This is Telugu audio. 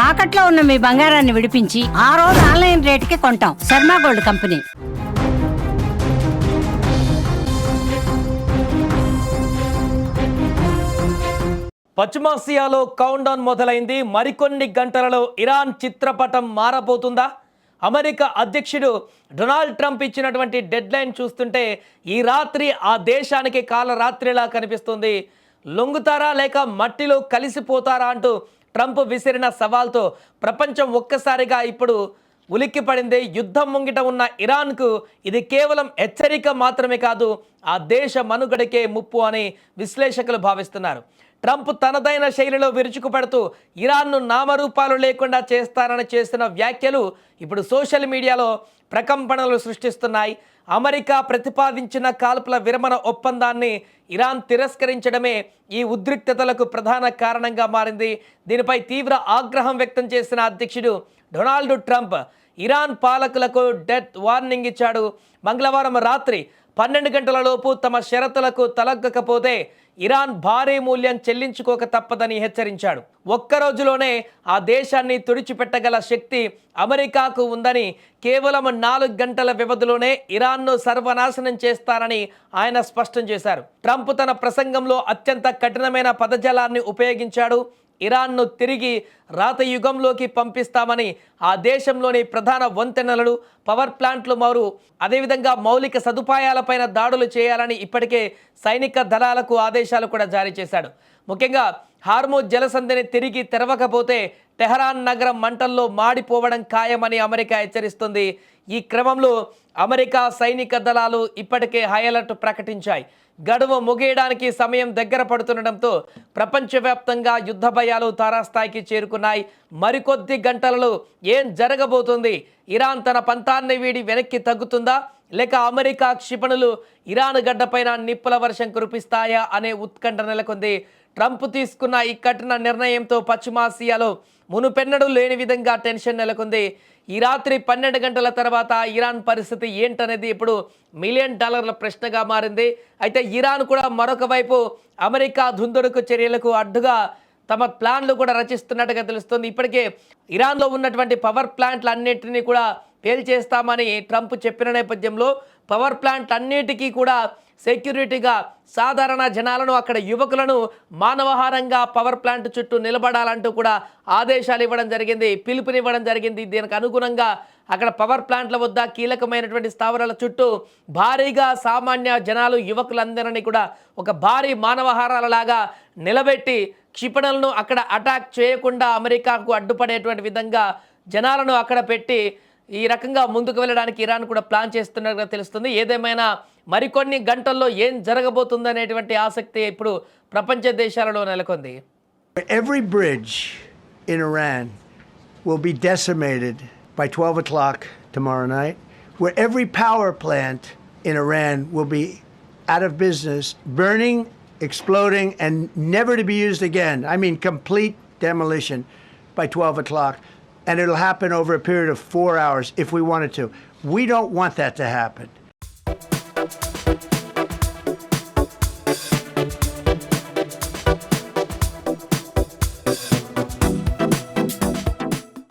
తాకట్లో ఉన్న మీ బంగారాన్ని విడిపించి ఆ రోజు ఆన్లైన్ రేటుకి కొంటాం. Sharma gold company. పశ్చిమాసియాలో కౌంట్ డౌన్ మొదలైంది. మరికొన్ని గంటలలో ఇరాన్ చిత్రపటం మారబోతుందా? అమెరికా అధ్యక్షుడు డొనాల్డ్ ట్రంప్ ఇచ్చినటువంటి డెడ్ లైన్ చూస్తుంటే ఈ రాత్రి ఆ దేశానికి కాలరాత్రిలా కనిపిస్తుంది. లొంగుతారా లేక మట్టిలో కలిసిపోతారా అంటూ ట్రంప్ విసిరిన సవాల్తో ప్రపంచం ఒక్కసారిగా ఇప్పుడు ఉలిక్కిపడింది. యుద్ధం ముంగిట ఉన్న ఇరాన్కు ఇది కేవలం హెచ్చరిక మాత్రమే కాదు, ఆ దేశ మనుగడకే ముప్పు అని విశ్లేషకులు భావిస్తున్నారు. ట్రంప్ తనదైన శైలిలో విరుచుకుపడుతూ ఇరాన్ను నామరూపాలు లేకుండా చేస్తారని చేసిన వ్యాఖ్యలు ఇప్పుడు సోషల్ మీడియాలో ప్రకంపనలు సృష్టిస్తున్నాయి. అమెరికా ప్రతిపాదించిన కాల్పుల విరమణ ఒప్పందాన్ని ఇరాన్ తిరస్కరించడమే ఈ ఉద్రిక్తతలకు ప్రధాన కారణంగా మారింది. దీనిపై తీవ్ర ఆగ్రహం వ్యక్తం చేసిన అధ్యక్షుడు డొనాల్డ్ ట్రంప్ ఇరాన్ పాలకులకు డెత్ వార్నింగ్ ఇచ్చాడు. మంగళవారం రాత్రి 12 గంటలలోపు తమ షరతులకు తలగ్గకపోతే ఇరాన్ భారీ మూల్యం చెల్లించుకోక తప్పదని హెచ్చరించాడు. ఒక్కరోజులోనే ఆ దేశాన్ని తుడిచిపెట్టగల శక్తి అమెరికాకు ఉందని, కేవలం 4 గంటల వ్యవధిలోనే ఇరాన్ను సర్వనాశనం చేస్తారని ఆయన స్పష్టం చేశారు. ట్రంప్ తన ప్రసంగంలో అత్యంత కఠినమైన పదజాలాన్ని ఉపయోగించాడు. ఇరాన్ను తిరిగి రాత యుగంలోకి పంపిస్తామని, ఆ దేశంలోని ప్రధాన వంతెనలు, పవర్ ప్లాంట్లు అదేవిధంగా మౌలిక సదుపాయాలపైన దాడులు చేయాలని ఇప్పటికే సైనిక దళాలకు ఆదేశాలు కూడా జారీ చేశాడు. ముఖ్యంగా హార్మూజ్ జలసంధిని తిరిగి తెరవకపోతే టెహరాన్ నగరం మంటల్లో మాడిపోవడం ఖాయమని అమెరికా హెచ్చరిస్తుంది. ఈ క్రమంలో అమెరికా సైనిక దళాలు ఇప్పటికే హై అలర్ట్ ప్రకటించాయి. గడువు ముగియడానికి సమయం దగ్గర పడుతుండటంతో ప్రపంచవ్యాప్తంగా యుద్ధ భయాలు తారాస్థాయికి చేరుకున్నాయి. మరికొద్ది గంటలలో ఏం జరగబోతుంది? ఇరాన్ తన పంతాన్ని వీడి వెనక్కి తగ్గుతుందా, లేక అమెరికా క్షిపణులు ఇరాన్ గడ్డపైన నిప్పుల వర్షం కురిపిస్తాయా అనే ఉత్కంఠ నెలకొంది. ట్రంప్ తీసుకున్న ఈ కఠిన నిర్ణయంతో పశ్చిమాసియాలో మునుపెన్నడూ లేని విధంగా టెన్షన్ నెలకొంది. ఈ రాత్రి 12 గంటల తర్వాత ఇరాన్ పరిస్థితి ఏంటనేది ఇప్పుడు $1 మిలియన్ ప్రశ్నగా మారింది. అయితే ఇరాన్ కూడా మరొక వైపు అమెరికా దుందుడుకు చర్యలకు అడ్డుగా తమ ప్లాన్లు కూడా రచిస్తున్నట్టుగా తెలుస్తుంది. ఇప్పటికే ఇరాన్లో ఉన్నటువంటి పవర్ ప్లాంట్లు అన్నింటినీ కూడా పేల్చేస్తామని ట్రంప్ చెప్పిన నేపథ్యంలో పవర్ ప్లాంట్ అన్నిటికీ కూడా సెక్యూరిటీగా సాధారణ జనాలను, అక్కడ యువకులను మానవహారంగా పవర్ ప్లాంట్ చుట్టూ నిలబడాలంటూ కూడా ఆదేశాలు ఇవ్వడం జరిగింది, పిలుపునివ్వడం జరిగింది. దీనికి అనుగుణంగా అక్కడ పవర్ ప్లాంట్ల వద్ద కీలకమైనటువంటి స్థావరాల చుట్టూ భారీగా సామాన్య జనాలు, యువకులందరినీ కూడా ఒక భారీ మానవహారాలలాగా నిలబెట్టి క్షిపణులను అక్కడ అటాక్ చేయకుండా అమెరికాకు అడ్డుపడేటువంటి విధంగా జనాలను అక్కడ పెట్టి ఈ రకంగా ముందుకు వెళ్ళడానికి ఇరాన్ కూడా ప్లాన్ చేస్తున్నట్టుగా తెలుస్తుంది. ఏదేమైనా మరికొన్ని గంటల్లో ఏం జరగబోతుందనేటువంటి ఆసక్తి ఇప్పుడు ప్రపంచ దేశాలలో నెలకొంది. Every bridge in Iran will be decimated by 12 o'clock tomorrow night, where every power plant in Iran will be out of business, burning, exploding, and never to be used again. I mean, complete demolition by 12 o'clock. And it'll happen over a period of 4 hours if we wanted to. We don't want that to happen.